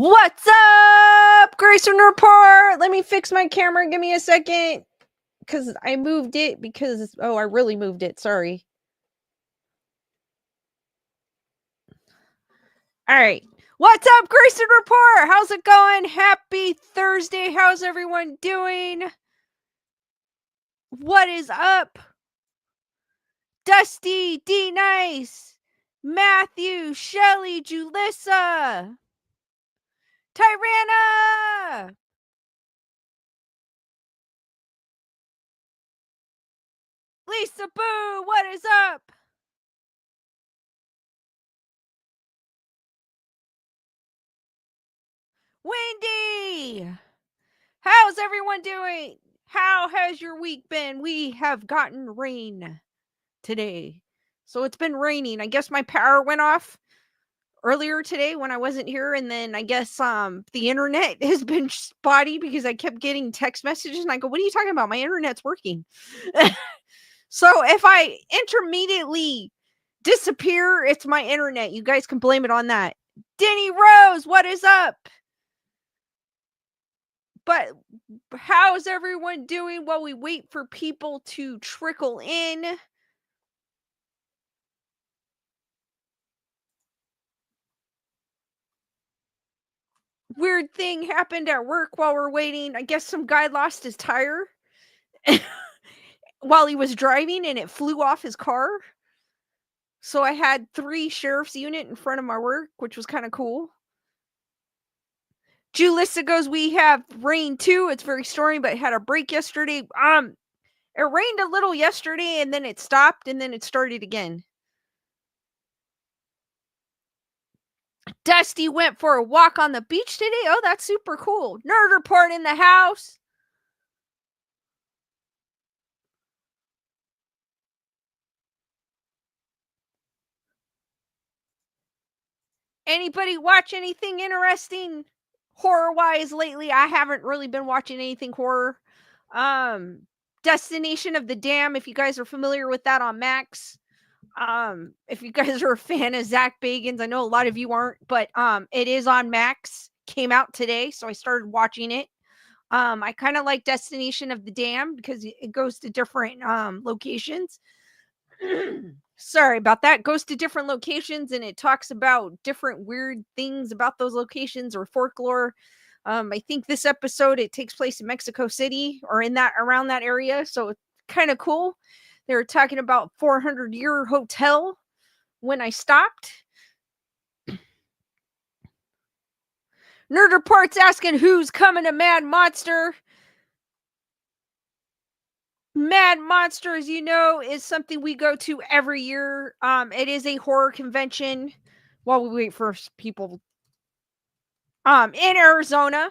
What's up, Grayson Report? Let me fix my camera. Give me a second. Because I moved it because... Oh, I really moved it. Sorry. All right. What's up, Grayson Report? How's it going? Happy Thursday. How's everyone doing? What is up? Dusty, D Nice, Matthew, Shelly, Julissa, Tyrana, Lisa Boo, what is up? Wendy, how's everyone doing? How has your week been? We have gotten rain today. So it's been raining. I guess my power went off earlier today when I wasn't here, and then I guess the internet has been spotty because I kept getting text messages and I go, "What are you talking about? My internet's working." So if I intermittently disappear, it's my internet. You guys can blame it on that. Denny Rose, what is up? But how's everyone doing while we wait for people to trickle in? Weird thing happened at work while we're waiting. I guess some guy lost his tire while he was driving and it flew off his car. So I had 3 sheriff's unit in front of my work, which was kind of cool. Julissa goes, we have rain too. It's very stormy, but it had a break yesterday. It rained a little yesterday and then it stopped and then it started again. Dusty went for a walk on the beach today. Oh, that's super cool. Nerd Report in the house. Anybody watch anything interesting horror-wise lately? I haven't really been watching anything horror. Destination of the Dam, if you guys are familiar with that on Max. If you guys are a fan of Zach Bagans, I know a lot of you aren't, but it is on Max. Came out today, so I started watching it. I kind of like Destination of the Dam because it goes to different locations. Sorry about that. Goes to different locations and it talks about different weird things about those locations or folklore. I think this episode it takes place in Mexico City or in that around that area, so it's kind of cool. They were talking about 400-year hotel when I stopped. Nerd Report's asking who's coming to Mad Monster. Mad Monster, as you know, is something we go to every year. It is a horror convention while we wait for people. In Arizona.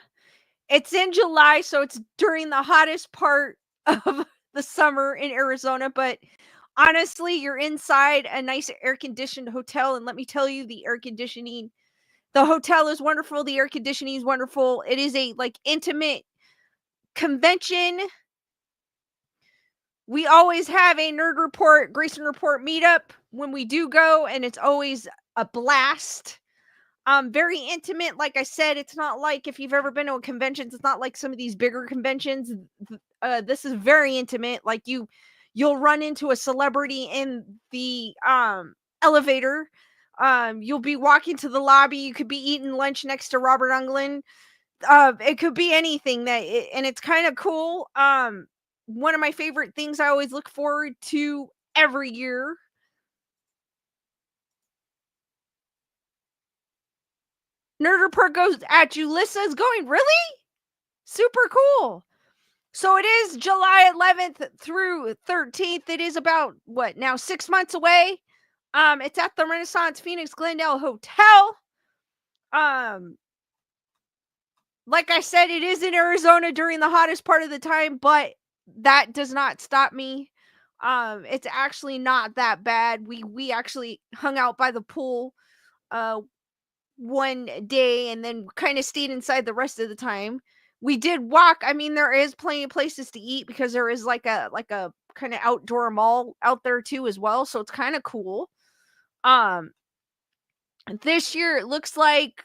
It's in July, so it's during the hottest part of the summer in Arizona. But honestly, you're inside a nice air-conditioned hotel, and let me tell you, the air conditioning, the hotel is wonderful. The air conditioning is wonderful. It is a intimate convention. We always have a Nerd Report, Grayson Report meetup when we do go, and it's always a blast. Very intimate. Like I said, it's not like if you've ever been to a convention, it's not like some of these bigger conventions. This is very intimate. Like you'll run into a celebrity in the elevator. You'll be walking to the lobby. You could be eating lunch next to Robert Englund. It could be anything and it's kind of cool. One of my favorite things I always look forward to every year. Nerd Report goes at Julissa's going, really? Super cool. So it is July 11th through 13th. It is about, what, now 6 months away. It's at the Renaissance Phoenix Glendale Hotel. Like I said, it is in Arizona during the hottest part of the time, but that does not stop me. It's actually not that bad. We actually hung out by the pool one day and then kind of stayed inside the rest of the time. We did walk. I mean, there is plenty of places to eat because there is like a kind of outdoor mall out there too as well. So it's kind of cool. This year it looks like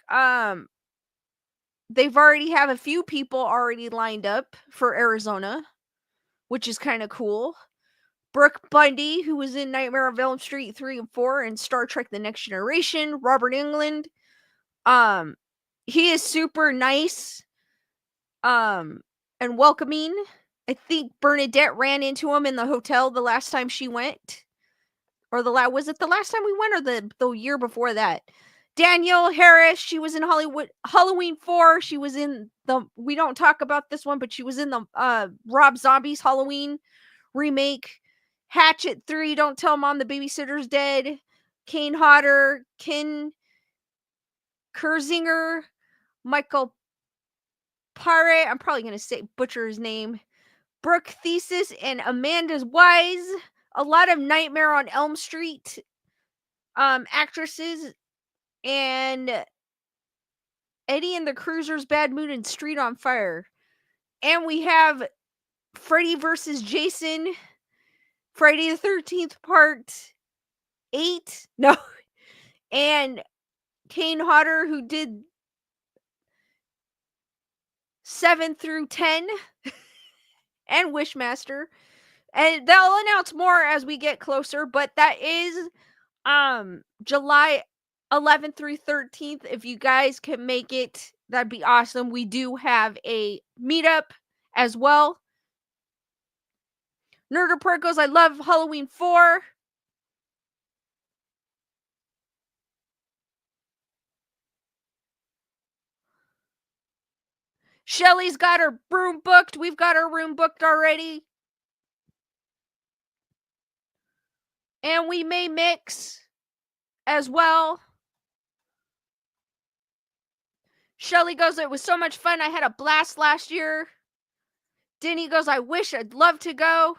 they've already have a few people already lined up for Arizona, which is kind of cool. Brooke Bundy, who was in Nightmare on Elm Street 3 and 4 and Star Trek The Next Generation, Robert Englund. He is super nice and welcoming. I think Bernadette ran into him in the hotel the last time she went. Or was it the last time we went or the year before that? Danielle Harris, she was in Halloween 4. She was in we don't talk about this one, but she was in the Rob Zombie's Halloween remake. Hatchet 3, Don't Tell Mom the Babysitter's Dead. Kane Hodder, Ken Kurzinger, Michael Pare, I'm probably going to butcher his name. Brooke Thesis and Amanda Wise. A lot of Nightmare on Elm Street actresses. And Eddie and the Cruisers, Bad Mood, and Street on Fire. And we have Freddy vs. Jason, Friday the 13th Part 8. No. And Kane Hodder, who did 7 through 10. And Wishmaster. And they'll announce more as we get closer, but that is July 11th through 13th. If you guys can make it, that'd be awesome. We do have a meetup as well. Nerd Report goes, I love Halloween 4. Shelly's got her room booked. We've got our room booked already. And we may mix as well. Shelly goes, it was so much fun. I had a blast last year. Denny goes, I wish I'd love to go.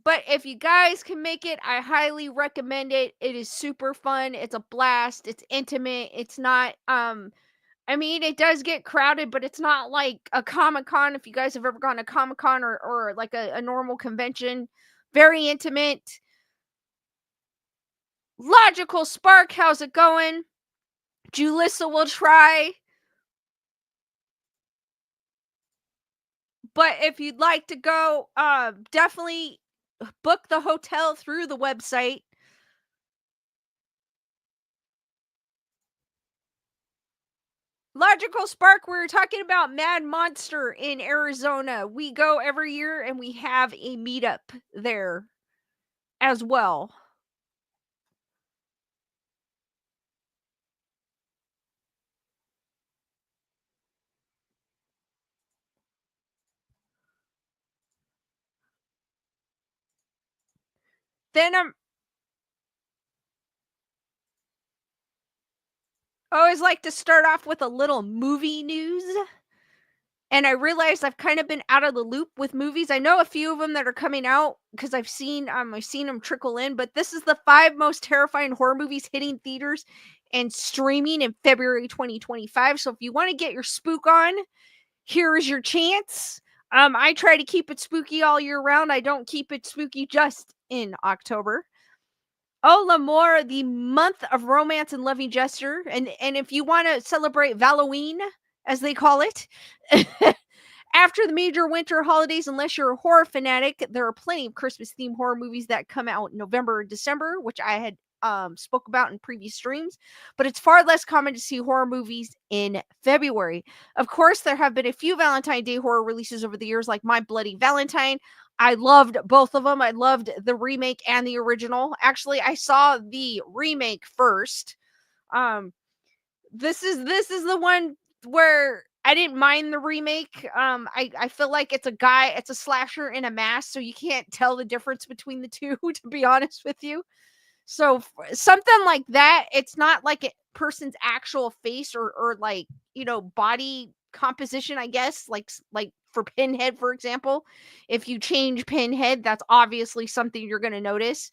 But if you guys can make it, I highly recommend it. It is super fun. It's a blast. It's intimate. It's not, I mean, it does get crowded, but it's not like a Comic-Con. If you guys have ever gone to Comic-Con or like a normal convention, very intimate. Logical Spark, how's it going? Julissa will try. But if you'd like to go, definitely book the hotel through the website. Logical Spark, we were talking about Mad Monster in Arizona. We go every year and we have a meetup there as well. Then I always like to start off with a little movie news. And I realized I've kind of been out of the loop with movies. I know a few of them that are coming out because I've seen them trickle in, but this is the 5 most terrifying horror movies hitting theaters and streaming in February 2025. So if you want to get your spook on, here is your chance. I try to keep it spooky all year round. I don't keep it spooky just in October. Oh, L'Amour, the month of romance and loving gesture. And if you want to celebrate Halloween, as they call it, after the major winter holidays, unless you're a horror fanatic, there are plenty of Christmas-themed horror movies that come out in November and December, which I had spoke about in previous streams, but it's far less common to see horror movies in February. Of course, there have been a few Valentine's Day horror releases over the years, like My Bloody Valentine. I loved both of them. I loved the remake and the original. Actually, I saw the remake first. This is the one where I didn't mind the remake. I feel like it's a slasher in a mask, so you can't tell the difference between the two, to be honest with you. So something like that, it's not like a person's actual face or like, body composition, I guess, like for Pinhead, for example. If you change Pinhead, that's obviously something you're going to notice.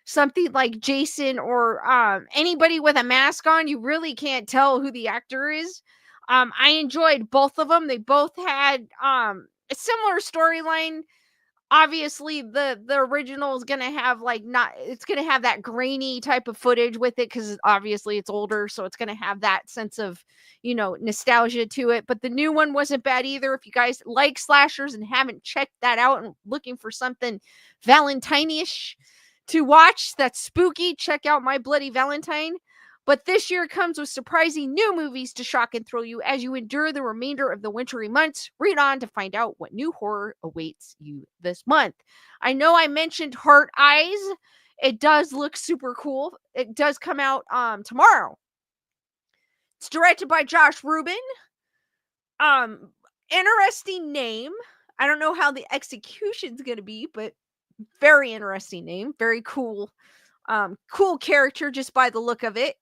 Something like Jason or anybody with a mask on, you really can't tell who the actor is. I enjoyed both of them. They both had a similar storyline. Obviously the original is gonna have like not it's gonna have that grainy type of footage with it because obviously it's older, so it's gonna have that sense of nostalgia to it. But the new one wasn't bad either. If you guys like slashers and haven't checked that out and looking for something Valentine-ish to watch that's spooky, check out My Bloody Valentine. But this year comes with surprising new movies to shock and thrill you as you endure the remainder of the wintry months. Read on to find out what new horror awaits you this month. I know I mentioned Heart Eyes. It does look super cool. It does come out tomorrow. It's directed by Josh Rubin. Um Interesting name. I don't know how the execution's going to be, but very interesting name. Very cool. Cool character just by the look of it.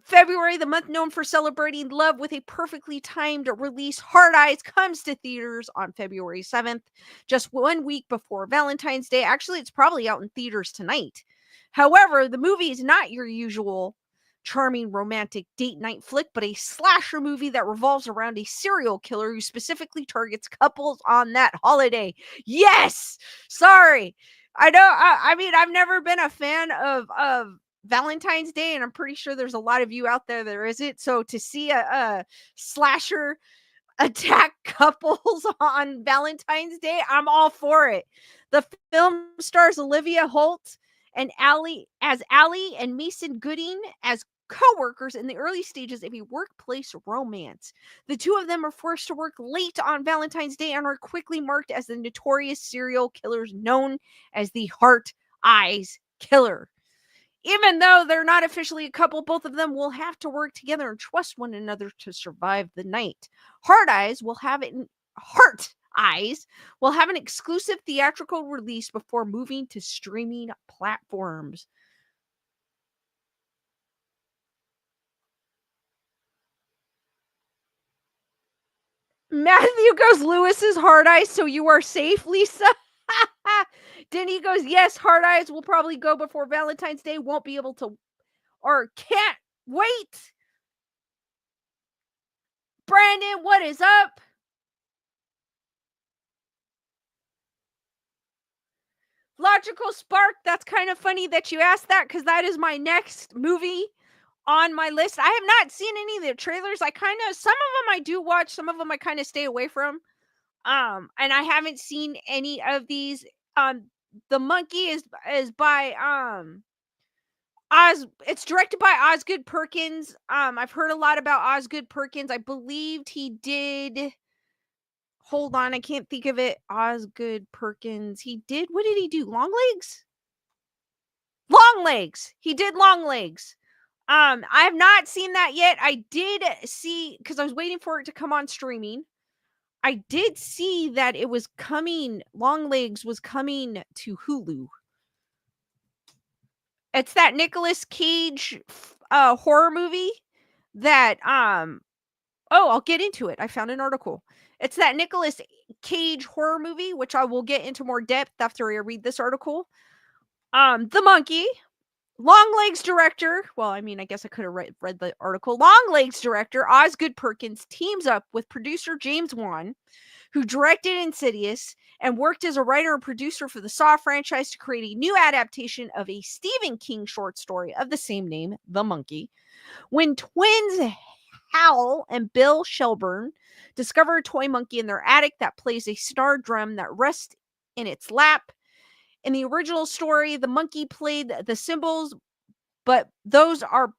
February, the month known for celebrating love with a perfectly timed release, Hard Eyes comes to theaters on February 7th, just 1 week before Valentine's Day. Actually, it's probably out in theaters tonight. However, the movie is not your usual charming romantic date night flick, but a slasher movie that revolves around a serial killer who specifically targets couples on that holiday. Yes! Sorry. I know I mean I've never been a fan of Valentine's Day, and I'm pretty sure there's a lot of you out there isn't. So to see a slasher attack couples on Valentine's Day, I'm all for it. The film stars Olivia Holt and Allie and Mason Gooding as co-workers in the early stages of a workplace romance. The two of them are forced to work late on Valentine's Day and are quickly marked as the notorious serial killers known as the Heart Eyes Killer. Even though they're not officially a couple, both of them will have to work together and trust one another to survive the night. Heart Eyes will have an exclusive theatrical release before moving to streaming platforms. Matthew goes, Lewis's Hard Eyes, so you are safe, Lisa. Denny goes, yes, Hard Eyes will probably go before Valentine's Day. Won't be able to or can't wait. Brandon, what is up? Logical Spark, that's kind of funny that you asked that because that is my next movie on my list. I have not seen any of the trailers. Some of them I do watch, some of them I kind of stay away from. And I haven't seen any of these. The Monkey is by it's directed by Osgood Perkins. I've heard a lot about Osgood Perkins. I believed he did. Hold on, I can't think of it. Osgood Perkins. What did he do? Long Legs? Long Legs. He did Long Legs. I have not seen that yet. I did see, because I was waiting for it to come on streaming. I did see that it was coming. Long Legs was coming to Hulu. It's that Nicolas Cage horror movie that I'll get into it. I found an article. It's that Nicolas Cage horror movie, which I will get into more depth after I read this article. The Monkey, Longlegs director. Well, I mean, I guess I could have read the article. Longlegs director Osgood Perkins teams up with producer James Wan, who directed Insidious and worked as a writer and producer for the Saw franchise, to create a new adaptation of a Stephen King short story of the same name, The Monkey. When twins Hal and Bill Shelburne discover a toy monkey in their attic that plays a star drum that rests in its lap. In the original story, the monkey played the cymbals, but those are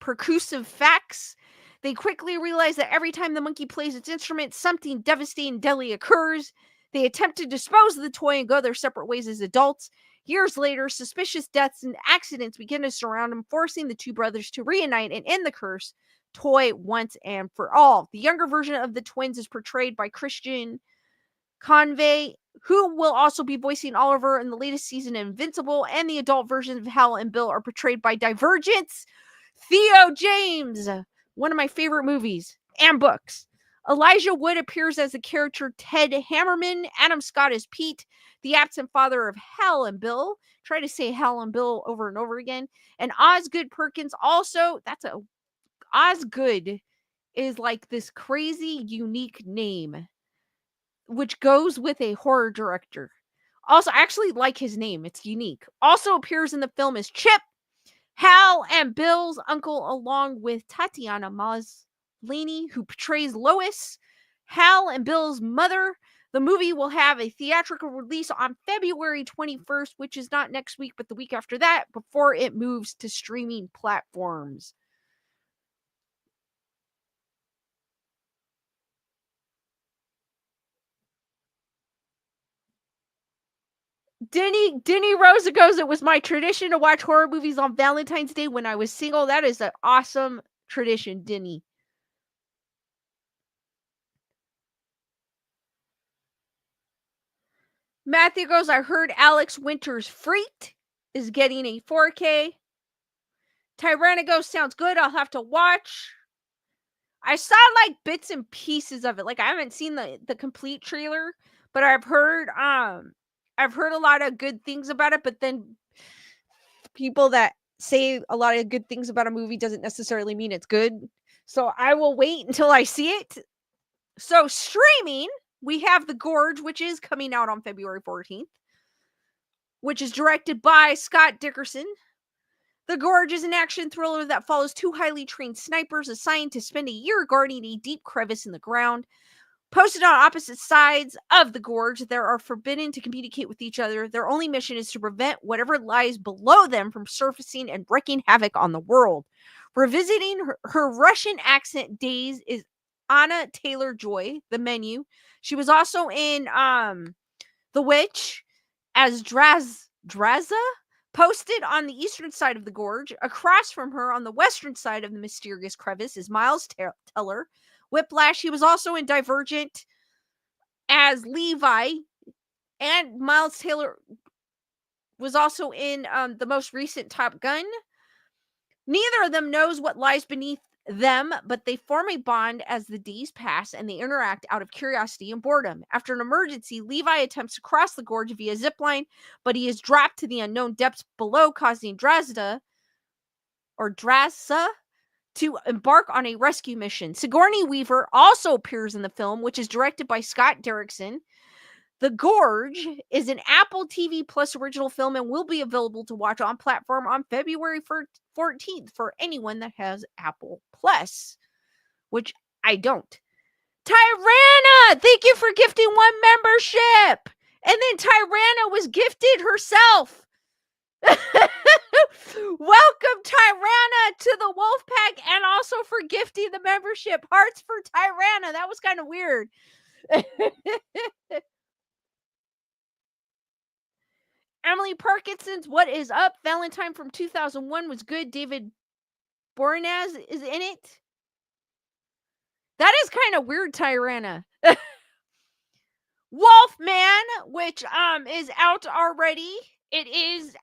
percussive facts. They quickly realize that every time the monkey plays its instrument, something devastating and deadly occurs. They attempt to dispose of the toy and go their separate ways as adults. Years later, suspicious deaths and accidents begin to surround them, forcing the two brothers to reunite and end the curse toy once and for all. The younger version of the twins is portrayed by Christian Convey, who will also be voicing Oliver in the latest season of Invincible, and the adult versions of Hal and Bill are portrayed by Divergent's Theo James, one of my favorite movies and books. Elijah Wood appears as the character Ted Hammerman. Adam Scott is Pete, the absent father of Hal and Bill. Try to say Hal and Bill over and over again. And Osgood Perkins also, Osgood is like this crazy, unique name. which goes with a horror director. Also, I actually like his name. It's unique. Also appears in the film as Chip, Hal, and Bill's uncle, along with Tatiana Maslany, who portrays Lois, Hal, and Bill's mother. The movie will have a theatrical release on February 21st, which is not next week, but the week after that, before it moves to streaming platforms. Denny Rosa goes, it was my tradition to watch horror movies on Valentine's Day when I was single. That is an awesome tradition, Denny. Matthew goes, I heard Alex Winter's Freaked is getting a 4K. Tyranno sounds good. I'll have to watch. I saw like bits and pieces of it. Like I haven't seen the complete trailer, but I've heard a lot of good things about it, but then people that say a lot of good things about a movie doesn't necessarily mean it's good. So I will wait until I see it. So streaming, we have The Gorge, which is coming out on February 14th, which is directed by Scott Dickerson. The Gorge is an action thriller that follows two highly trained snipers assigned to spend a year guarding a deep crevice in the ground. Posted on opposite sides of the gorge, they are forbidden to communicate with each other. Their only mission is to prevent whatever lies below them from surfacing and wreaking havoc on the world. Revisiting her Russian accent days is Anna Taylor-Joy, the menu. She was also in The Witch as Draza. Posted on the eastern side of the gorge, across from her on the western side of the mysterious crevice, is Miles Teller. Whiplash, he was also in Divergent as Levi, and Miles Taylor was also in the most recent Top Gun. Neither of them knows what lies beneath them, but they form a bond as the days pass and they interact out of curiosity and boredom. After an emergency, Levi attempts to cross the gorge via zipline, but he is dropped to the unknown depths below, causing Drazza to embark on a rescue mission. Sigourney Weaver also appears in the film, which is directed by Scott Derrickson. The Gorge is an Apple TV Plus original film and will be available to watch on platform on February 14th for anyone that has Apple Plus, which I don't. Tyranna, thank you for gifting one membership. And then Tyranna was gifted herself. Welcome, Tyranna, to the Wolfpack, and also for gifting the membership. Hearts for Tyranna. That was kind of weird. Emily Parkinson's What Is Up? Valentine from 2001 was good. David Boreanaz is in it. That is kind of weird, Tyranna. Wolfman, which is out already. It is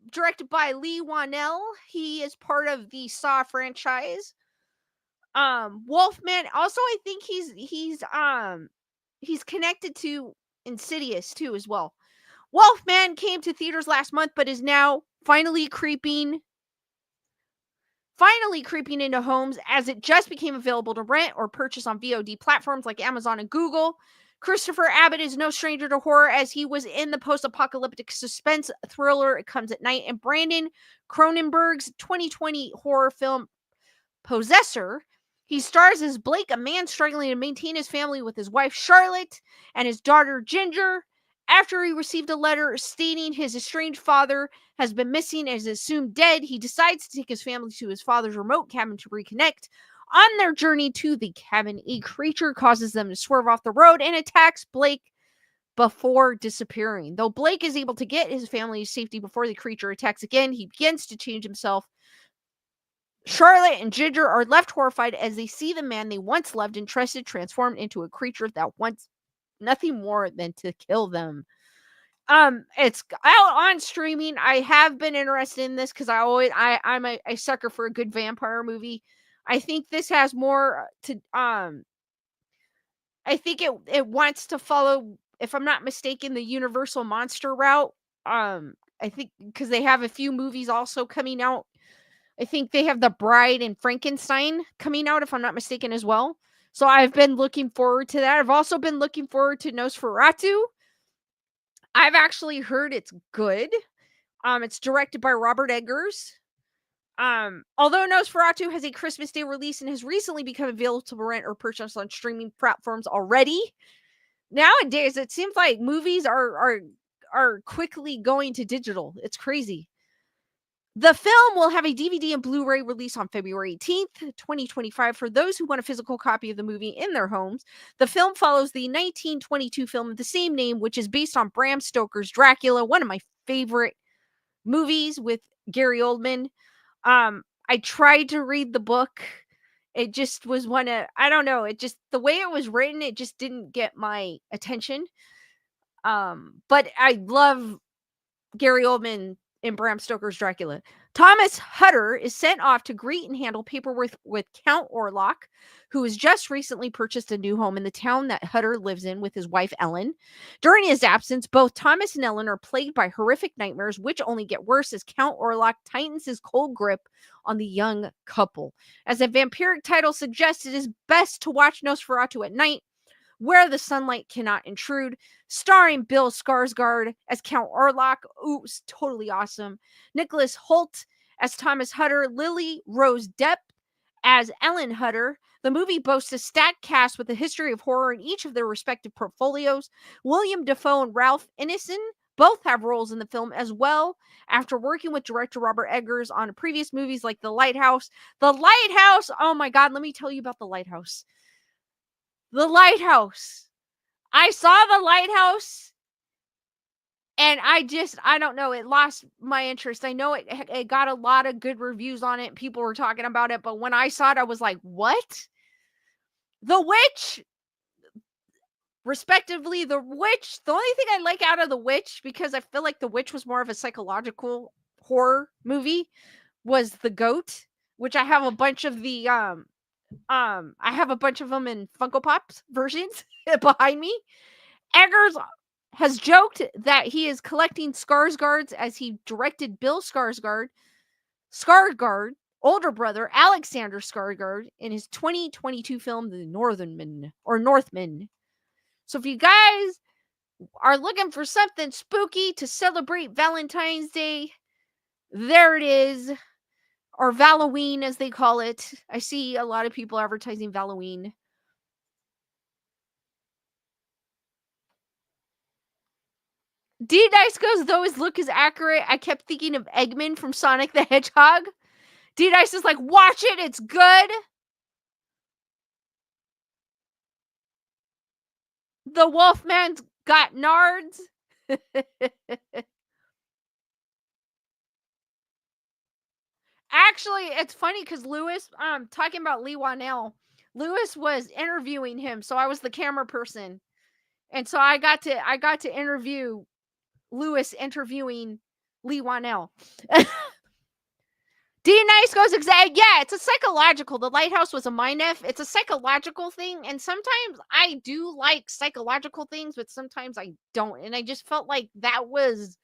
directed by Lee Wanell. He is part of the Saw franchise. Wolfman, also I think he's connected to Insidious too as well. Wolfman came to theaters last month, but is now finally creeping into homes as it just became available to rent or purchase on VOD platforms like Amazon and Google. Christopher Abbott is no stranger to horror, as he was in the post-apocalyptic suspense thriller It Comes at Night, and Brandon Cronenberg's 2020 horror film Possessor. He stars as Blake, a man struggling to maintain his family with his wife Charlotte and his daughter Ginger. After he received a letter stating his estranged father has been missing and is assumed dead, he decides to take his family to his father's remote cabin to reconnect. On their journey to the cabin, a creature causes them to swerve off the road and attacks Blake before disappearing. Though Blake is able to get his family to safety before the creature attacks again, he begins to change himself. Charlotte and Ginger are left horrified as they see the man they once loved and trusted transformed into a creature that wants nothing more than to kill them. It's out on streaming. I have been interested in this because I'm a sucker for a good vampire movie. I think this has more to I think it wants to follow, if I'm not mistaken, the Universal monster route. I think because they have a few movies also coming out. I think they have The Bride and Frankenstein coming out, if I'm not mistaken, as well. So I've been looking forward to that. I've also been looking forward to Nosferatu. I've actually heard it's good. It's directed by Robert Eggers. Although Nosferatu has a Christmas Day release and has recently become available to rent or purchase on streaming platforms already, nowadays it seems like movies are quickly going to digital. It's crazy. The film will have a DVD and Blu-ray release on February 18th, 2025 for those who want a physical copy of the movie in their homes. The film follows the 1922 film of the same name, which is based on Bram Stoker's Dracula, one of my favorite movies with Gary Oldman. I tried to read the book. It just was I don't know, it just, the way it was written, it just didn't get my attention. But I love Gary Oldman in Bram Stoker's Dracula. Thomas Hutter is sent off to greet and handle paperwork with Count Orlok, who has just recently purchased a new home in the town that Hutter lives in with his wife Ellen. During his absence, both Thomas and Ellen are plagued by horrific nightmares, which only get worse as Count Orlok tightens his cold grip on the young couple. As a vampiric title suggests, it is best to watch Nosferatu at night, where the sunlight cannot intrude, starring Bill Skarsgård as Count Orlok. Ooh, totally awesome. Nicholas Hoult as Thomas Hutter, Lily Rose Depp as Ellen Hutter. The movie boasts a stacked cast with a history of horror in each of their respective portfolios. William Dafoe and Ralph Ineson both have roles in the film as well, after working with director Robert Eggers on previous movies like The Lighthouse. The Lighthouse! Oh my God, let me tell you about The Lighthouse. The Lighthouse. I saw The Lighthouse and I don't know, it lost my interest. I know it got a lot of good reviews on it. People were talking about it, but when I saw it, I was like, what? The Witch, respectively, The Witch. The only thing I like out of The Witch, because I feel like The Witch was more of a psychological horror movie, was The Goat, which I have a bunch of the I have a bunch of them in Funko Pops versions behind me. Eggers has joked that he is collecting Skarsgårds as he directed Bill Skarsgård, older brother Alexander Skarsgård, in his 2022 film The Northman. So if you guys are looking for something spooky to celebrate Valentine's Day, there it is. Or Halloween, as they call it. I see a lot of people advertising Halloween. D Dice goes, though his look is accurate, I kept thinking of Eggman from Sonic the Hedgehog. D Dice is like, watch it, it's good. The Wolfman's got nards. Actually, it's funny because Lewis, talking about Lee Wanell, Lewis was interviewing him, so I was the camera person, and so I got to interview Lewis interviewing Lee Wanell. D Nice goes, yeah, it's a psychological. The Lighthouse was a mind F. It's a psychological thing, and sometimes I do like psychological things, but sometimes I don't. And I just felt like that was,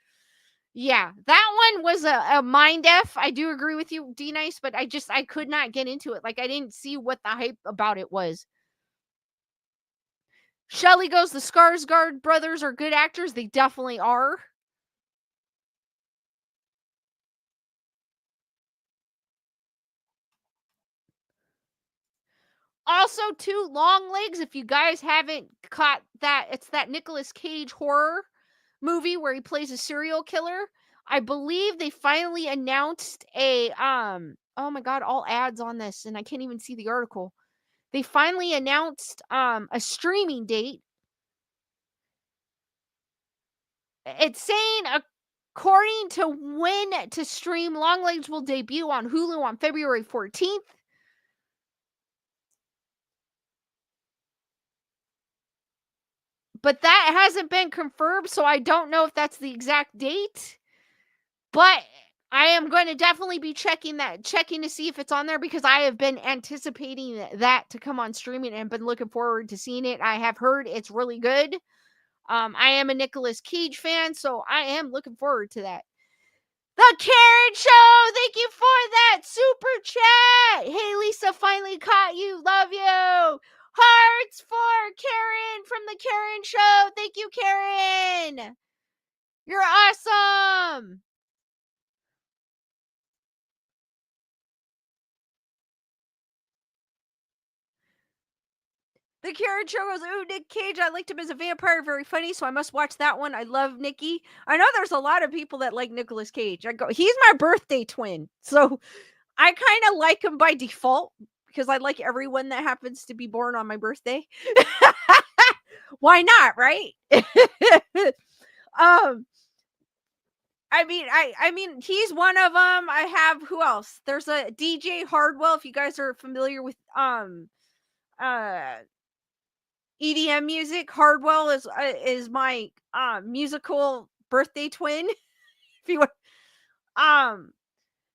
yeah, that one was a mind F. I do agree with you, D Nice, but I could not get into it. Like, I didn't see what the hype about it was. Shelly goes, the Skarsgård brothers are good actors. They definitely are. Also, too, Long Legs, if you guys haven't caught that, it's that Nicolas Cage horror movie where he plays a serial killer. I believe they finally announced a oh my God, all ads on this and I can't even see the article. They finally announced a streaming date. It's saying according to when to stream, Long Legs will debut on Hulu on February 14th. But that hasn't been confirmed, so I don't know if that's the exact date. But I am going to definitely be checking to see if it's on there, because I have been anticipating that to come on streaming and been looking forward to seeing it. I have heard it's really good. I am a Nicolas Cage fan, so I am looking forward to that. The Karen Show, thank you for that super chat. Hey, Lisa, finally caught you. Love you. Hearts for Karen from the Karen Show. Thank you, Karen. You're awesome. The Karen Show goes, ooh, Nick Cage. I liked him as a vampire. Very funny. So I must watch that one. I love Nikki. I know there's a lot of people that like Nicolas Cage. I go, he's my birthday twin. So I kind of like him by default because I like everyone that happens to be born on my birthday. Why not, right? um, I mean, he's one of them. I have who else? There's a DJ Hardwell. If you guys are familiar with uh EDM music, Hardwell is my musical birthday twin. If you want, um,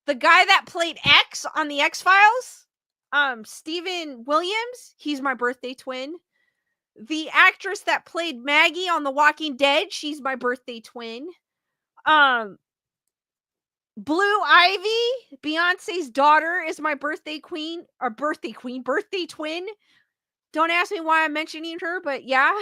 the guy that played X on the X Files, Steven Williams, he's my birthday twin. The actress that played Maggie on The Walking Dead, she's my birthday twin. Blue Ivy, Beyonce's daughter, is my birthday queen, or birthday twin. Don't ask me why I'm mentioning her, but yeah.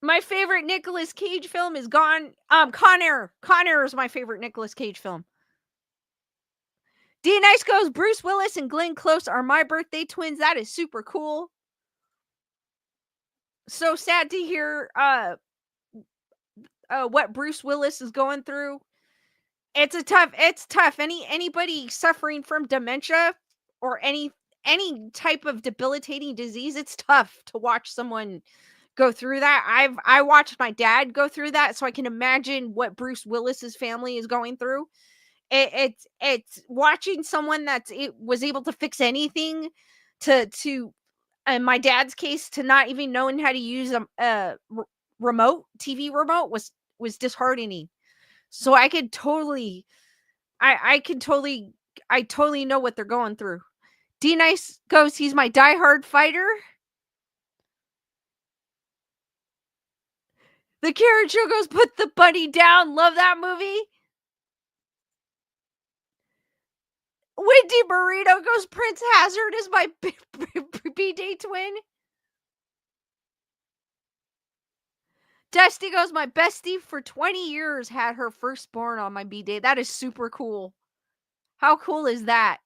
My favorite Nicolas Cage film is Con Air. Con Air is my favorite Nicolas Cage film. D Nice goes, Bruce Willis and Glenn Close are my birthday twins. That is super cool. So sad to hear what Bruce Willis is going through. It's tough. Anybody suffering from dementia or any type of debilitating disease, it's tough to watch someone go through that. I watched my dad go through that, so I can imagine what Bruce Willis's family is going through. It's watching someone was able to fix anything to in my dad's case, to not even knowing how to use a remote TV remote was disheartening. So I could totally I totally know what they're going through. D Nice goes, he's my diehard fighter. The Karen Show goes, put the bunny down. Love that movie. Wendy Burrito goes, Prince Hazard is my B-Day twin. Dusty goes, my bestie for 20 years had her firstborn on my B-Day. That is super cool. How cool is that?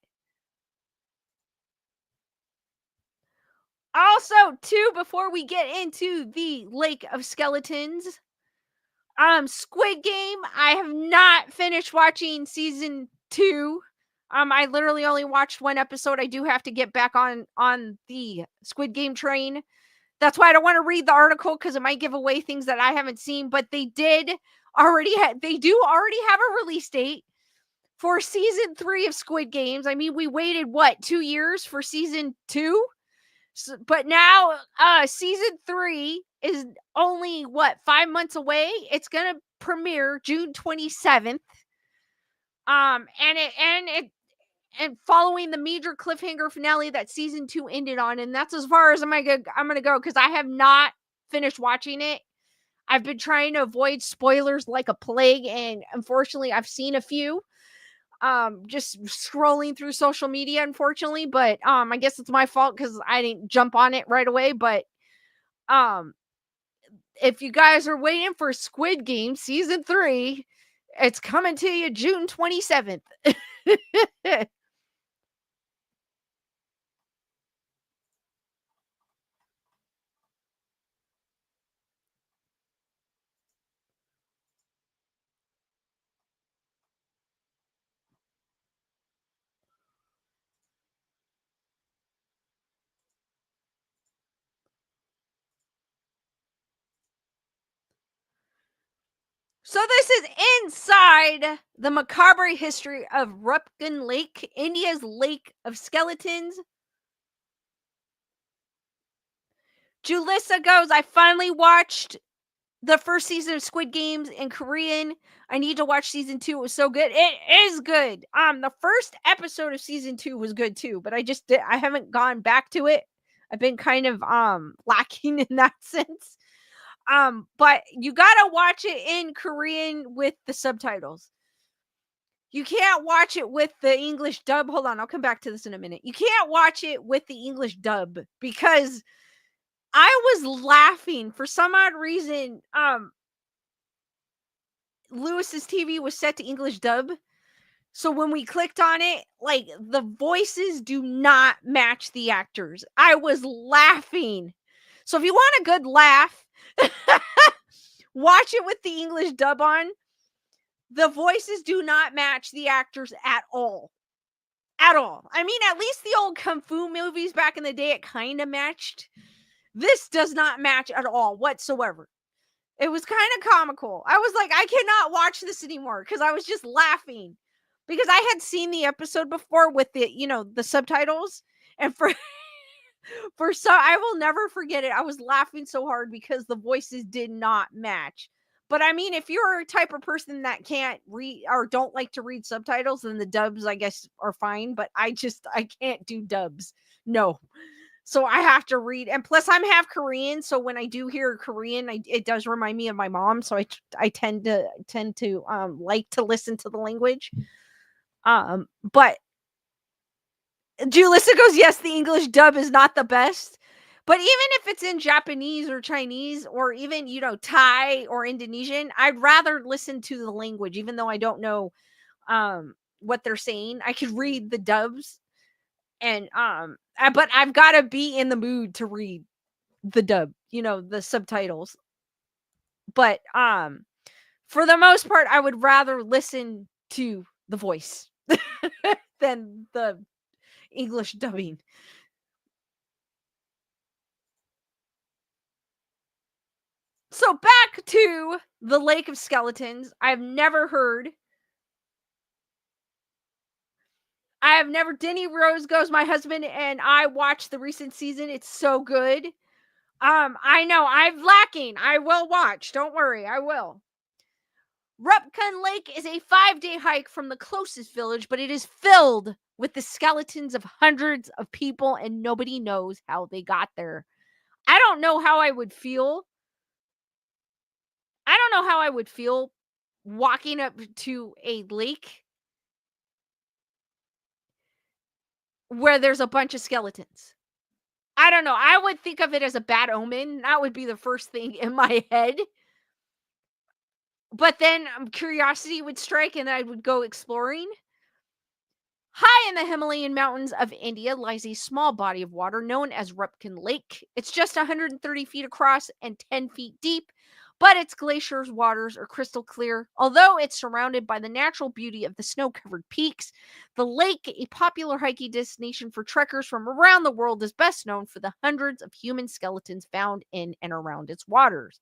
Also, too, before we get into the Lake of Skeletons, Squid Game, I have not finished watching season 2. I literally only watched one episode. I do have to get back on the Squid Game train. That's why I don't want to read the article, because it might give away things that I haven't seen. But they do already have a release date for season 3 of Squid Games. I mean, we waited 2 years for season 2, but now season 3 is only 5 months away. It's gonna premiere June 27th. And following the major cliffhanger finale that season 2 ended on, and that's as far as I'm gonna go, because I have not finished watching it. I've been trying to avoid spoilers like a plague, and unfortunately, I've seen a few. Just scrolling through social media, unfortunately, but I guess it's my fault because I didn't jump on it right away. But if you guys are waiting for Squid Game season 3, it's coming to you June 27th. So this is inside the macabre history of Roopkund Lake, India's Lake of Skeletons. Julissa goes, I finally watched the first season of Squid Games in Korean. I need to watch season 2. It was so good. It is good. The first episode of season 2 was good too, but I haven't gone back to it. I've been kind of lacking in that sense. But you gotta watch it in Korean with the subtitles. You can't watch it with the English dub. Hold on, I'll come back to this in a minute. You can't watch it with the English dub because I was laughing for some odd reason. Lewis's TV was set to English dub. So when we clicked on it, like the voices do not match the actors. I was laughing. So if you want a good laugh, watch it with the English dub on. The voices do not match the actors at all. At all. I mean, at least the old Kung Fu movies back in the day, it kind of matched. This does not match at all whatsoever. It was kind of comical. I was like, I cannot watch this anymore because I was just laughing. Because I had seen the episode before with the, the subtitles. And for some, I will never forget it. I was laughing so hard because the voices did not match. But I mean, if you're a type of person that can't read or don't like to read subtitles, then the dubs, I guess, are fine. But I can't do dubs. No. So I have to read. And plus, I'm half Korean. So when I do hear Korean, it does remind me of my mom. So I tend to like to listen to the language. But Julissa goes, yes, the English dub is not the best. But even if it's in Japanese or Chinese or even, Thai or Indonesian, I'd rather listen to the language, even though I don't know what they're saying. I could read the dubs and but I've got to be in the mood to read the dub, the subtitles. But for the most part, I would rather listen to the voice than the English dubbing. So back to the Lake of Skeletons. I've never heard. Denny Rose goes, my husband and I watched the recent season. It's so good. I know I'm lacking. I will watch. Don't worry. I will. Roopkund Lake is a 5-day hike from the closest village, but it is filled with the skeletons of hundreds of people and nobody knows how they got there. I don't know how I would feel. I don't know how I would feel walking up to a lake where there's a bunch of skeletons. I don't know. I would think of it as a bad omen. That would be the first thing in my head. But then curiosity would strike and I would go exploring. High in the Himalayan mountains of India lies a small body of water known as Roopkund Lake. It's just 130 feet across and 10 feet deep, but its glacier's waters are crystal clear. Although it's surrounded by the natural beauty of the snow-covered peaks, the lake, a popular hiking destination for trekkers from around the world, is best known for the hundreds of human skeletons found in and around its waters.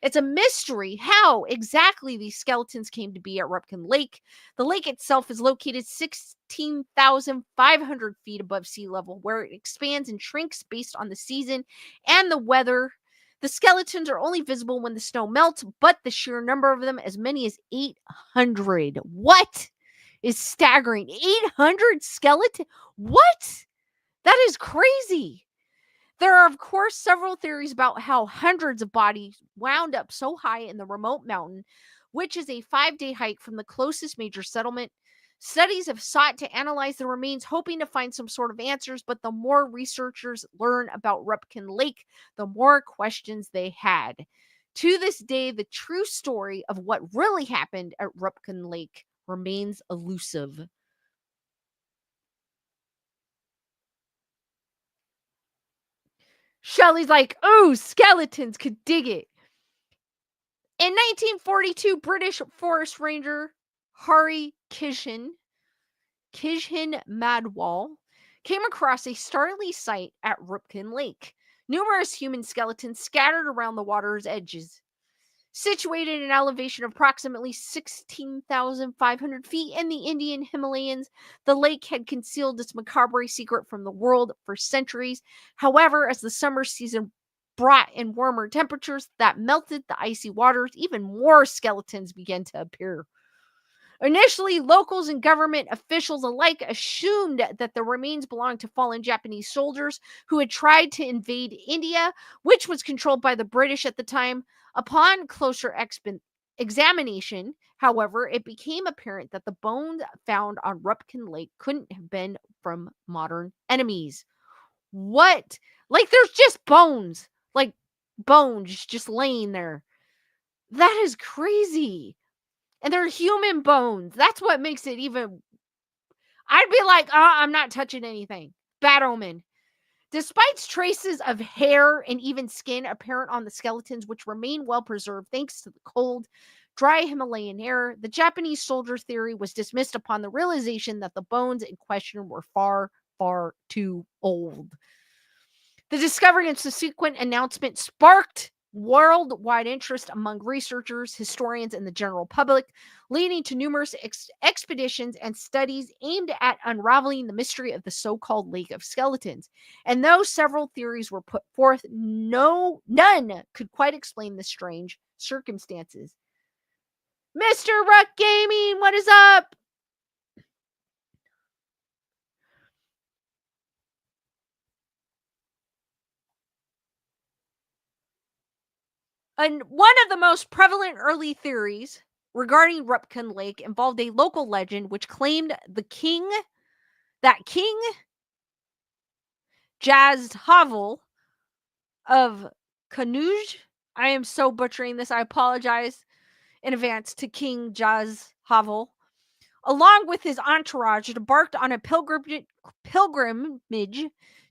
It's a mystery how exactly these skeletons came to be at Roopkund Lake. The lake itself is located 16,500 feet above sea level, where it expands and shrinks based on the season and the weather. The skeletons are only visible when the snow melts, but the sheer number of them, as many as 800. What is staggering? 800 skeletons? What? That is crazy. There are, of course, several theories about how hundreds of bodies wound up so high in the remote mountain, which is a 5-day hike from the closest major settlement. Studies have sought to analyze the remains, hoping to find some sort of answers, but the more researchers learn about Roopkund Lake, the more questions they had. To this day, the true story of what really happened at Roopkund Lake remains elusive. Shelley's like, oh, skeletons could dig it. In 1942, British forest ranger Hari Kishin Madwal came across a startling sight at Roopkund Lake. Numerous human skeletons scattered around the water's edges. Situated at an elevation of approximately 16,500 feet in the Indian Himalayas, the lake had concealed its macabre secret from the world for centuries. However, as the summer season brought in warmer temperatures that melted the icy waters, even more skeletons began to appear. Initially, locals and government officials alike assumed that the remains belonged to fallen Japanese soldiers who had tried to invade India, which was controlled by the British at the time. Upon closer examination, however, it became apparent that the bones found on Rupkund Lake couldn't have been from modern enemies. What? Like, there's just bones. Like, bones just laying there. That is crazy. And they're human bones. That's what makes it even. I'd be like, I'm not touching anything. Bad omen. Despite traces of hair and even skin apparent on the skeletons, which remain well preserved thanks to the cold, dry Himalayan air, the Japanese soldier theory was dismissed upon the realization that the bones in question were far, far too old. The discovery and subsequent announcement sparked worldwide interest among researchers, historians, and the general public, leading to numerous expeditions and studies aimed at unraveling the mystery of the so-called Lake of Skeletons. And though several theories were put forth, none could quite explain the strange circumstances. Mr. Ruck Gaming, what is up? And one of the most prevalent early theories regarding Rupkund Lake involved a local legend which claimed King Jazhavel of Kanuj. I am so butchering this. I apologize in advance to King Jazhavel. Along with his entourage, embarked on a pilgrimage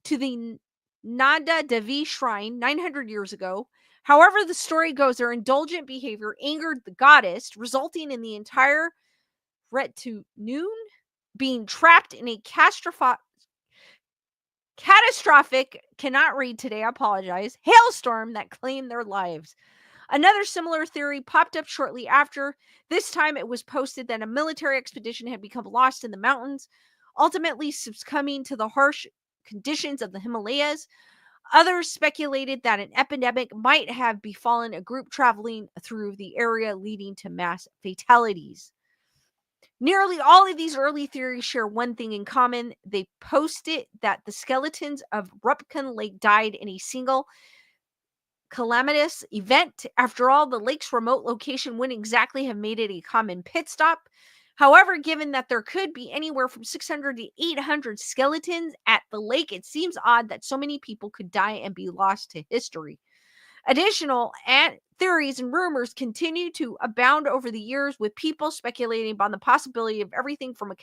to the Nanda Devi shrine 900 years ago. However, the story goes, their indulgent behavior angered the goddess, resulting in the entire retinue being trapped in a catastrophic, cannot read today, I apologize, hailstorm that claimed their lives. Another similar theory popped up shortly after. This time it was posted that a military expedition had become lost in the mountains, ultimately succumbing to the harsh conditions of the Himalayas. Others speculated that an epidemic might have befallen a group traveling through the area, leading to mass fatalities. Nearly all of these early theories share one thing in common. They posted that the skeletons of Rupkund Lake died in a single calamitous event. After all, the lake's remote location wouldn't exactly have made it a common pit stop. However, given that there could be anywhere from 600 to 800 skeletons at the lake, it seems odd that so many people could die and be lost to history. Additional theories and rumors continue to abound over the years, with people speculating on the possibility of everything from a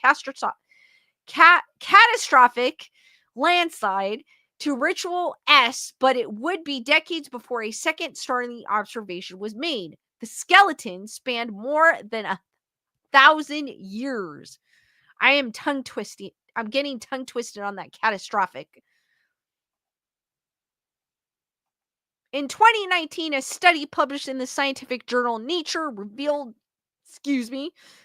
catastrophic landslide to ritual S, but it would be decades before a second startling observation was made. The skeleton spanned more than 1,000 years. I am tongue twisting. I'm getting tongue twisted on that catastrophic. In 2019, a study published in the scientific journal Nature revealed,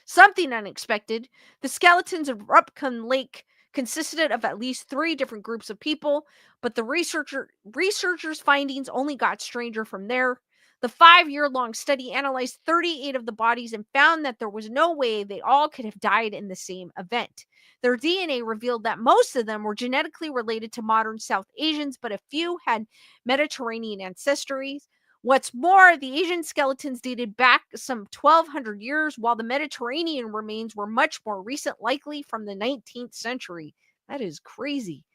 something unexpected. The skeletons of Rupkund Lake consisted of at least 3 different groups of people, but the researchers' findings only got stranger from there. The 5-year-long study analyzed 38 of the bodies and found that there was no way they all could have died in the same event. Their DNA revealed that most of them were genetically related to modern South Asians, but a few had Mediterranean ancestries. What's more, the Asian skeletons dated back some 1,200 years, while the Mediterranean remains were much more recent, likely from the 19th century. That is crazy.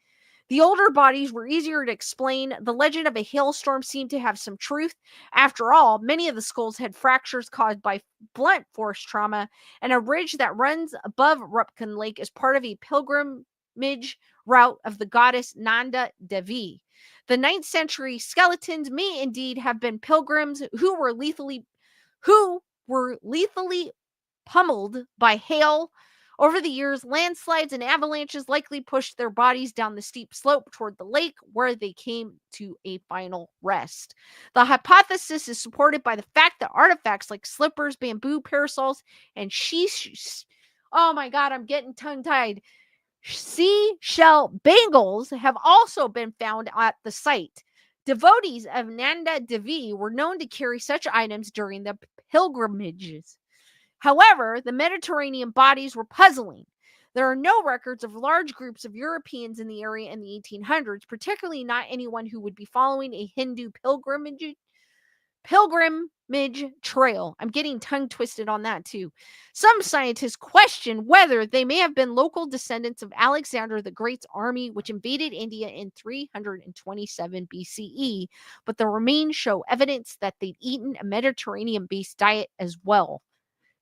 The older bodies were easier to explain. The legend of a hailstorm seemed to have some truth. After all, many of the skulls had fractures caused by blunt force trauma, and a ridge that runs above Rupkund Lake is part of a pilgrimage route of the goddess Nanda Devi. The 9th century skeletons may indeed have been pilgrims who were lethally pummeled by hail. Over the years, landslides and avalanches likely pushed their bodies down the steep slope toward the lake, where they came to a final rest. The hypothesis is supported by the fact that artifacts like slippers, bamboo parasols, and oh my god, I'm getting tongue-tied. Seashell bangles have also been found at the site. Devotees of Nanda Devi were known to carry such items during the pilgrimages. However, the Mediterranean bodies were puzzling. There are no records of large groups of Europeans in the area in the 1800s, particularly not anyone who would be following a Hindu pilgrim Midge Trail. I'm getting tongue twisted on that too. Some scientists question whether they may have been local descendants of Alexander the Great's army, which invaded India in 327 BCE, but the remains show evidence that they'd eaten a Mediterranean based diet as well.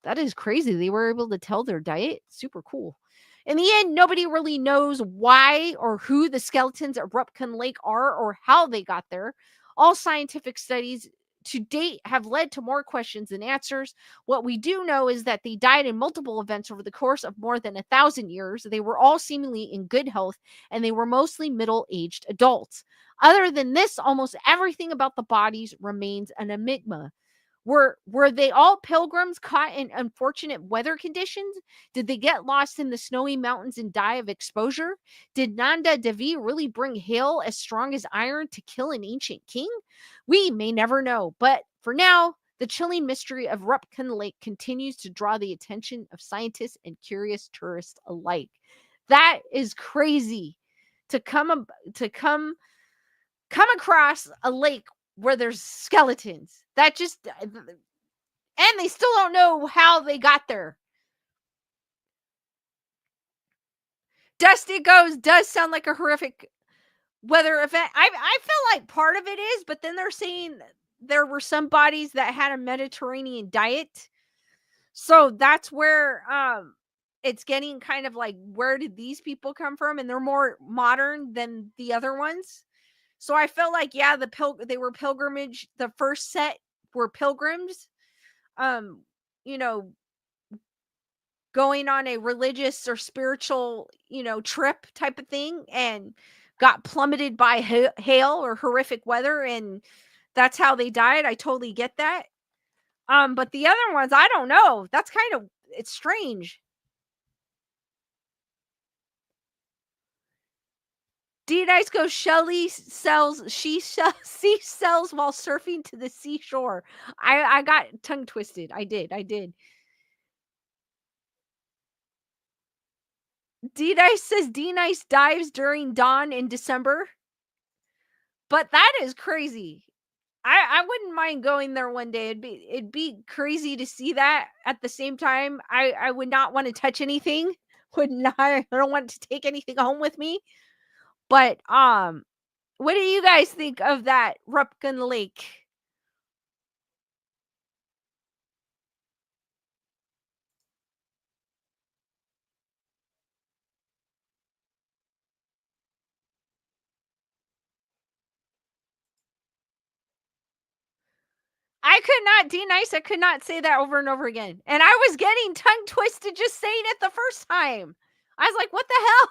That is crazy. They were able to tell their diet. Super cool. In the end, nobody really knows why or who the skeletons at Roopkund Lake are or how they got there. All scientific studies to date have led to more questions than answers. What we do know is that they died in multiple events over the course of more than 1,000 years. They were all seemingly in good health, and they were mostly middle-aged adults. Other than this, almost everything about the bodies remains an enigma. Were they all pilgrims caught in unfortunate weather conditions? Did they get lost in the snowy mountains and die of exposure? Did Nanda Devi really bring hail as strong as iron to kill an ancient king? We may never know, but for now, the chilling mystery of Roopkund Lake continues to draw the attention of scientists and curious tourists alike. That is crazy to come across a lake where there's skeletons. That just, and they still don't know how they got there. Dusty Goes does sound like a horrific weather event. I feel like part of it is, but then they're saying there were some bodies that had a Mediterranean diet. So that's where it's getting kind of like, where did these people come from? And they're more modern than the other ones. So I felt like, yeah, they were pilgrimage. The first set were pilgrims, um, you know, going on a religious or spiritual, trip type of thing, and got plummeted by hail or horrific weather, and that's how they died. I totally get that. But the other ones, I don't know. That's kind of, it's strange. D Nice goes, Shelly sells she seashells while surfing to the seashore. I got tongue twisted. I did. D Nice says D Nice dives during dawn in December. But that is crazy. I wouldn't mind going there one day. It'd be crazy to see that. At the same time, I would not want to touch anything. Would not I don't want to take anything home with me. But what do you guys think of that Rupkin Lake? I could not, D Nice, I could not say that over and over again. And I was getting tongue twisted just saying it the first time. I was like, what the hell?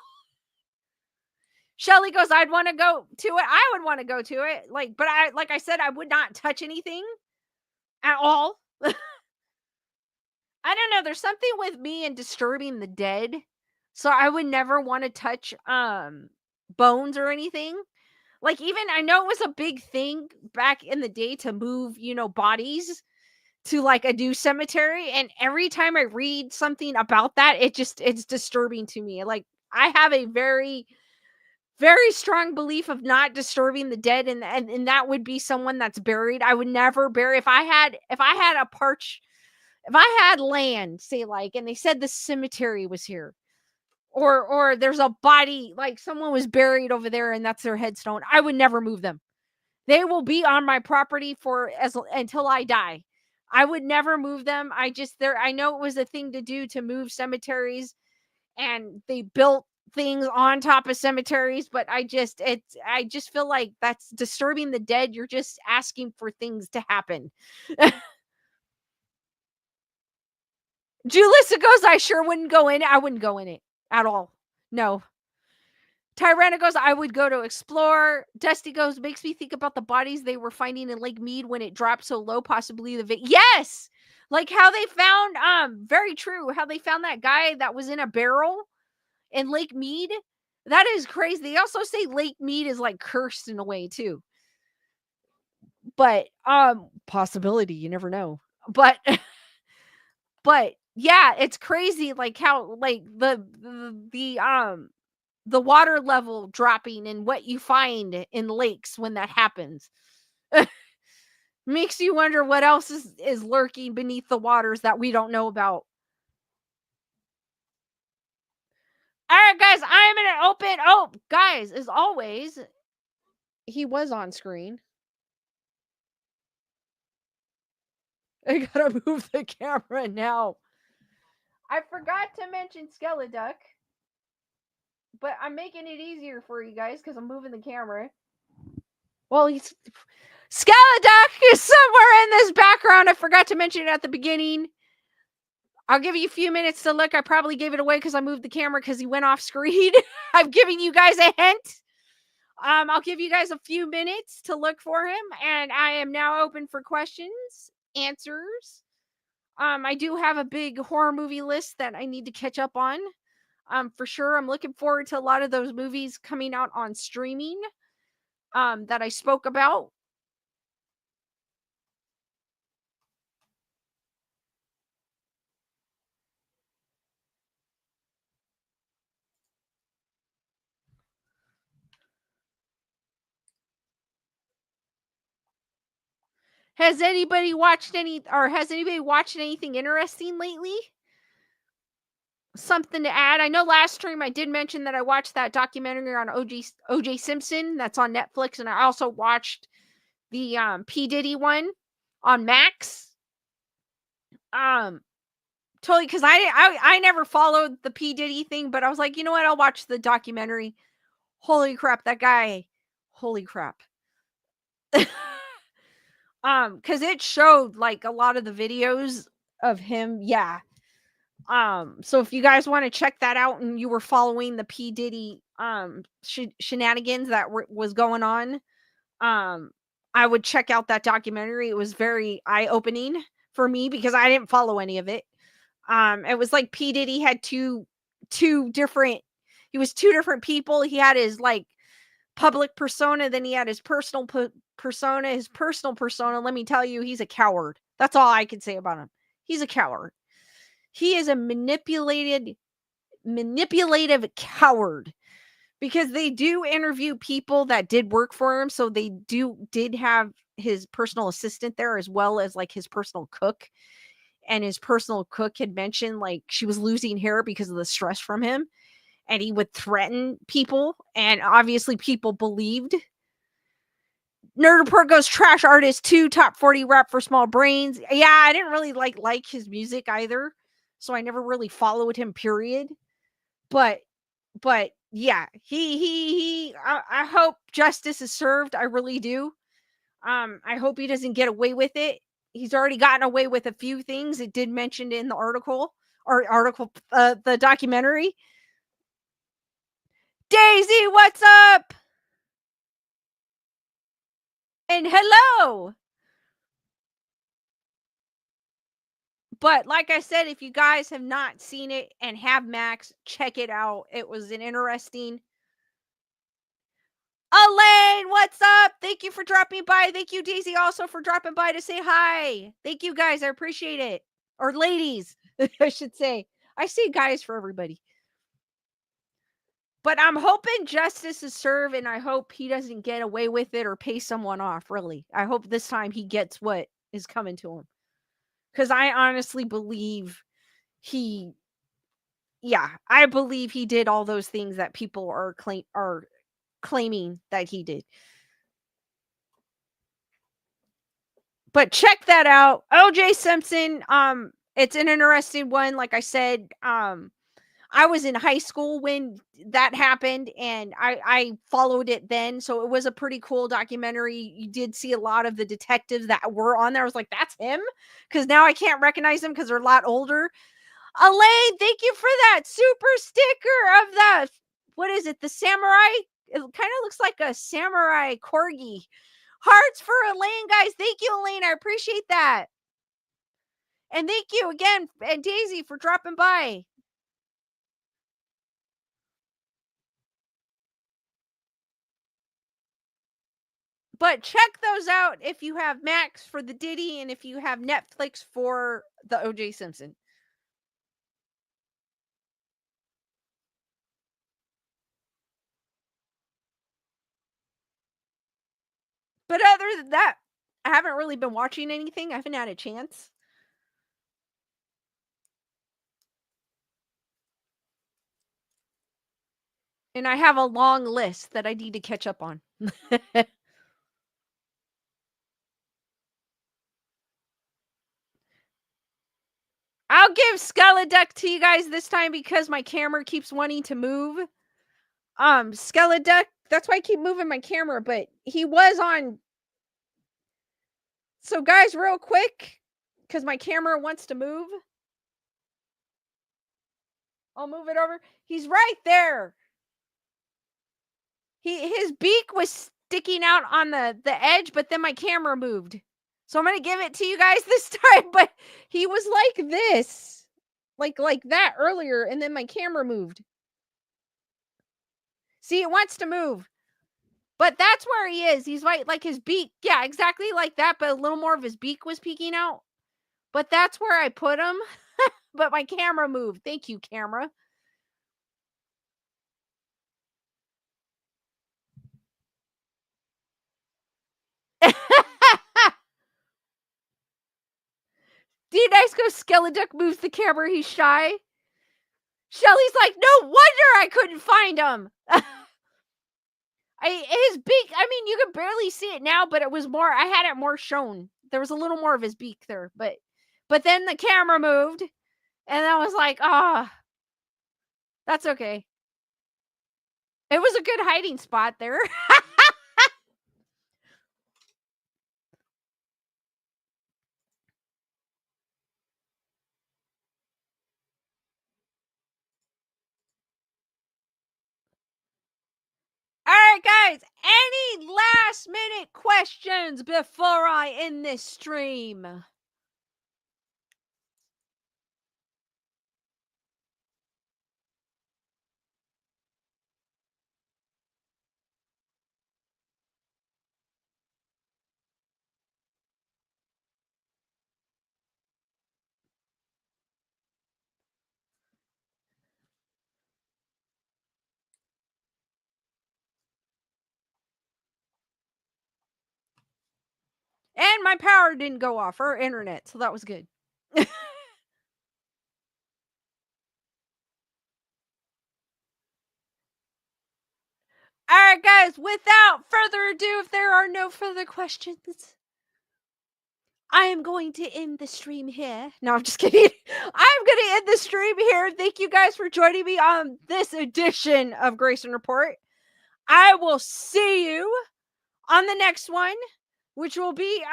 Shelly goes, I'd want to go to it. I would want to go to it. But like I said, I would not touch anything at all. I don't know. There's something with me and disturbing the dead. So I would never want to touch bones or anything. Like, even I know it was a big thing back in the day to move, bodies to like a new cemetery. And every time I read something about that, it's disturbing to me. Like, I have a very, very strong belief of not disturbing the dead, and that would be someone that's buried. I would never bury, if I had a parch, if I had land, say, like, and they said the cemetery was here, or there's a body, like someone was buried over there and that's their headstone, I would never move them. They will be on my property for as until I die. I would never move them. I know it was a thing to do to move cemeteries, and they built things on top of cemeteries, but I just feel like that's disturbing the dead. You're just asking for things to happen. Julissa goes, I sure wouldn't go in it. I wouldn't go in it at all. No. Tyranna goes, I would go to explore. Dusty goes, makes me think about the bodies they were finding in Lake Mead when it dropped so low, possibly yes! Like how they found, very true, how they found that guy that was in a barrel in Lake Mead. That is crazy. They also say Lake Mead is like cursed in a way too. But possibility, you never know. But but yeah, it's crazy like how like the water level dropping and what you find in lakes when that happens. Makes you wonder what else is lurking beneath the waters that we don't know about. All right, guys, I am gonna open. Oh, guys, as always, he was on screen. I gotta move the camera now. I forgot to mention Skeleduck, but I'm making it easier for you guys because I'm moving the camera. Well, he's Skeleduck is somewhere in this background. I forgot to mention it at the beginning. I'll give you a few minutes to look. I probably gave it away because I moved the camera because he went off screen. I'm giving you guys a hint. I'll give you guys a few minutes to look for him, and I am now open for questions, answers. I do have a big horror movie list that I need to catch up on. For sure, I'm looking forward to a lot of those movies coming out on streaming. That I spoke about. Has anybody watched anything interesting lately? Something to add? I know last stream I did mention that I watched that documentary on OJ Simpson that's on Netflix, and I also watched the P Diddy one on Max. Totally, because I never followed the P Diddy thing, but I was like, you know what? I'll watch the documentary. Holy crap, that guy! Holy crap! Because it showed like a lot of the videos of him. Yeah. So if you guys want to check that out and you were following the P Diddy shenanigans that was going on, I would check out that documentary. It was very eye opening for me because I didn't follow any of it. It was like P Diddy had two different. He was two different people. He had his like public persona, then he had his personal persona. His personal persona, let me tell you, he's a coward. That's all I can say about him. He's a coward. He is a manipulative coward because they do interview people that did work for him, so they did have his personal assistant there as well as like his personal cook, and his personal cook had mentioned like she was losing hair because of the stress from him, and he would threaten people, and obviously people believed. Nerd Report goes trash artist 2, top 40 rap for small brains. Yeah, I didn't really like his music either, so I never really followed him. Period. But yeah, I hope justice is served. I really do. I hope he doesn't get away with it. He's already gotten away with a few things. It did mention in the the documentary. Daisy, what's up? And hello. But like I said, if you guys have not seen it and have Max, check it out. It was an interesting. Elaine, what's up? Thank you for dropping by. Thank you, Daisy, also for dropping by to say hi. Thank you, guys. I appreciate it. Or ladies, I should say. I say guys for everybody. But I'm hoping justice is served, and I hope he doesn't get away with it or pay someone off, really. I hope this time he gets what is coming to him. Because I honestly believe he I believe he did all those things that people are claiming that he did. But check that out. OJ Simpson, it's an interesting one. Like I said, I was in high school when that happened, and I followed it then. So it was a pretty cool documentary. You did see a lot of the detectives that were on there. I was like, that's him? Because now I can't recognize them because they're a lot older. Elaine, thank you for that super sticker of the, what is it, the samurai? It kind of looks like a samurai corgi. Hearts for Elaine, guys. Thank you, Elaine. I appreciate that. And thank you again, and Daisy, for dropping by. But check those out if you have Max for the Diddy and if you have Netflix for the OJ Simpson. But other than that, I haven't really been watching anything. I haven't had a chance. And I have a long list that I need to catch up on. I'll give Skeleduck to you guys this time because my camera keeps wanting to move. Skeleduck, that's why I keep moving my camera, but he was on. So guys, real quick, because my camera wants to move. I'll move it over. He's right there. His beak was sticking out on the edge, but then my camera moved. So I'm gonna give it to you guys this time, but he was like this. Like that earlier, and then my camera moved. See, it wants to move. But that's where he is. He's like his beak. Yeah, exactly like that, but a little more of his beak was peeking out. But that's where I put him. But my camera moved. Thank you, camera. D Nice goes Skeleduck moves the camera. He's shy. Shelly's like, no wonder I couldn't find him. His beak, I mean, you can barely see it now, but it was more, I had it more shown. There was a little more of his beak there, but then the camera moved, and I was like, that's okay. It was a good hiding spot there. All right, guys, any last minute questions before I end this stream? And my power didn't go off, or internet, so that was good. All right, guys, without further ado, if there are no further questions, I am going to end the stream here. No, I'm just kidding. I'm going to end the stream here. Thank you guys for joining me on this edition of Grayson Report. I will see you on the next one, which will be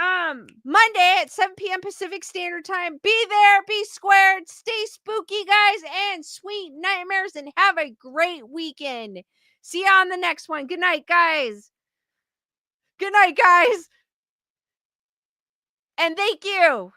Monday at 7 p.m. Pacific Standard Time. Be there, be squared, stay spooky, guys, and sweet nightmares, and have a great weekend. See you on the next one. Good night, guys. Good night, guys. And thank you.